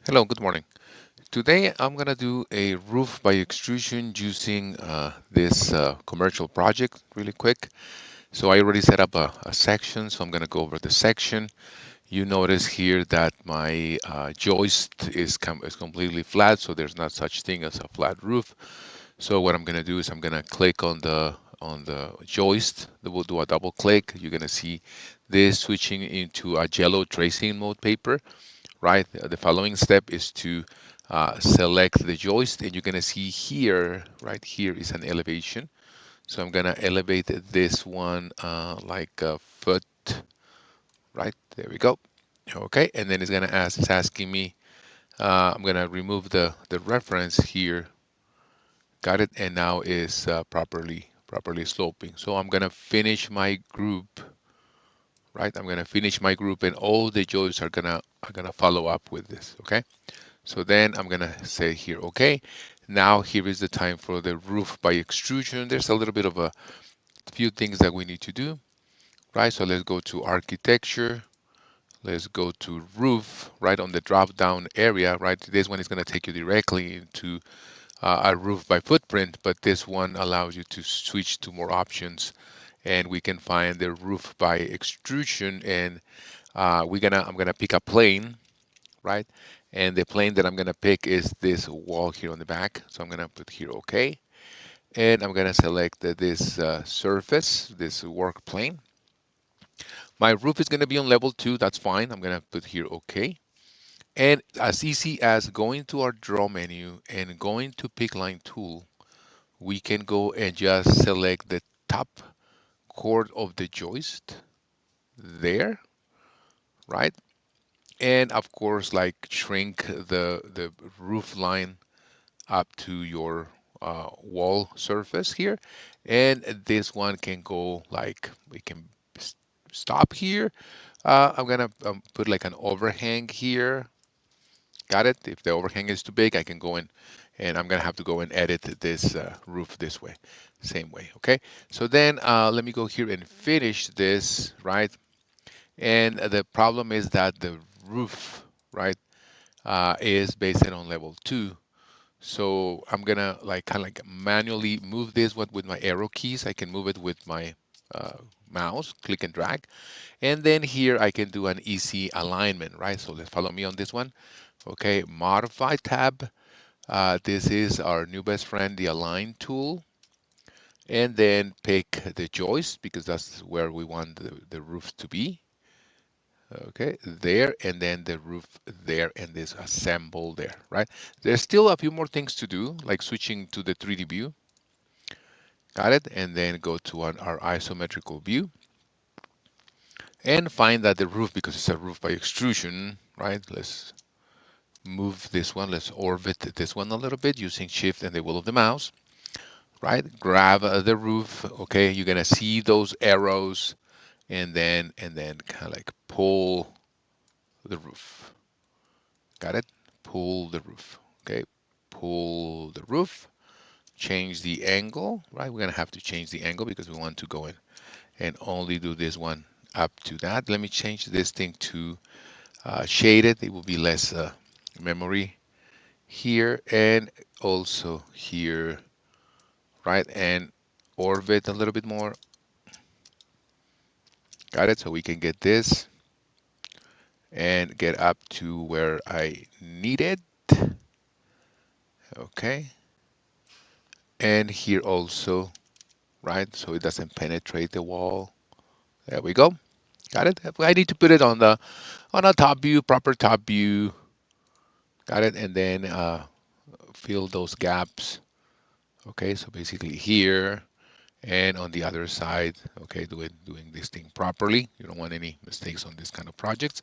Hello, good morning. Today I'm going to do a roof by extrusion using this commercial project really quick. So I already set up a section, so I'm going to go over the section. You notice here that my joist is completely flat, so there's not such thing as a flat roof. So what I'm going to do is I'm going to click on the joist. We'll do a double click. You're going to see this switching into a yellow tracing mode paper, right? The following step is to select the joist, and you're going to see here, right here is an elevation. So I'm going to elevate this one like a foot, right? There we go. Okay, and then it's asking me, I'm going to remove the reference here. Got it, and now is properly sloping. So I'm going to finish my group, right? I'm going to finish my group, and all the joists are gonna follow up with this. Okay. So then I'm gonna say here, okay, now here is the time for the roof by extrusion. There's a little bit of a few things that we need to do, right? So let's go to architecture. Let's go to roof, right on the drop down area, right? This one is gonna take you directly into a roof by footprint, but this one allows you to switch to more options, and we can find the roof by extrusion, and I'm gonna pick a plane, right? And the plane that I'm gonna pick is this wall here on the back. So I'm gonna put here OK, and I'm gonna select this surface, this work plane. My roof is gonna be on level 2. That's fine. I'm gonna put here OK. And as easy as going to our draw menu and going to pick line tool, we can go and just select the top chord of the joist there, right? And of course, like shrink the roof line up to your wall surface here, and this one can go like we can stop here. I'm gonna put like an overhang here. Got it? If the overhang is too big, I can go in, and I'm gonna have to go and edit this roof this way, same way. Okay, so then let me go here and finish this, right? And the problem is that the roof, right, is based on level 2. So I'm gonna like kind of like manually move this one with my arrow keys. I can move it with my mouse, click and drag. And then here I can do an easy alignment, right? So let's follow me on this one. Okay, modify tab. This is our new best friend, the align tool. And then pick the joist because that's where we want the roof to be. Okay, there, and then the roof there, and this assemble there, right? There's still a few more things to do, like switching to the 3D view. Got it? And then go to our isometrical view and find that the roof, because it's a roof by extrusion, right? Let's move this one. Let's orbit this one a little bit using shift and the wheel of the mouse, right? Grab the roof. Okay, you're gonna see those arrows, and then kind of like pull the roof. Got it? Pull the roof. Okay, pull the roof. Change the angle, right? We're gonna have to change the angle because we want to go in and only do this one up to that. Let me change this thing to shaded. It will be less memory here and also here, right? And orbit a little bit more. Got it? So we can get this and get up to where I need it. Okay. And here also, right? So it doesn't penetrate the wall. There we go. Got it? I need to put it on a top view, proper top view. Got it? And then fill those gaps. Okay, so basically here and on the other side. Okay, doing this thing properly. You don't want any mistakes on this kind of projects.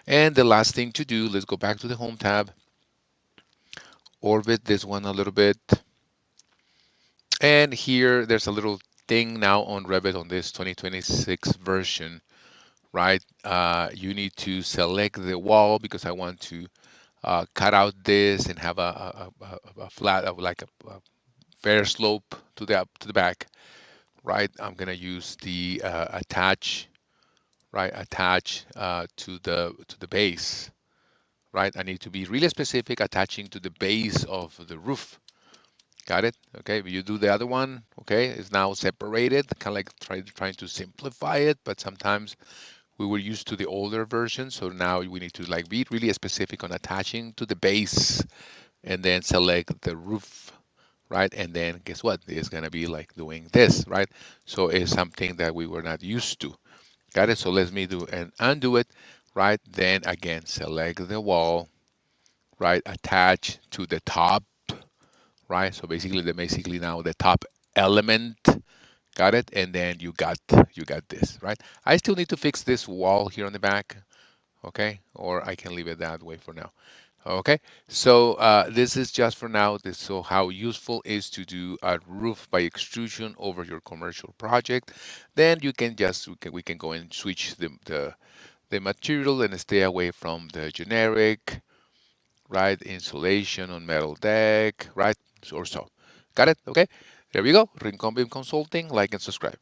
And the last thing to do, let's go back to the home tab, orbit this one a little bit. And here there's a little thing now on Revit on this 2026 version, right? You need to select the wall because I want to cut out this and have a flat, like a fair slope to the back, right? I'm gonna use the attach, right? Attach to the base, right? I need to be really specific, attaching to the base of the roof. Got it? Okay, if you do the other one, okay, it's now separated, kind of like trying to simplify it, but sometimes we were used to the older version, so now we need to like be really specific on attaching to the base and then select the roof, right? And then guess what? It's gonna be like doing this, right? So it's something that we were not used to. Got it? So let me do and undo it, right? Then again, select the wall, right? Attach to the top, right? So basically now the top element. Got it? And then you got this, right? I still need to fix this wall here on the back, okay? Or I can leave it that way for now. Okay, so this is just for now. So how useful is to do a roof by extrusion over your commercial project. Then you can just we can go and switch the material and stay away from the generic, right? Insulation on metal deck, right? Or so. Got it? Okay. There we go. Rincon Beam Consulting. Like and subscribe.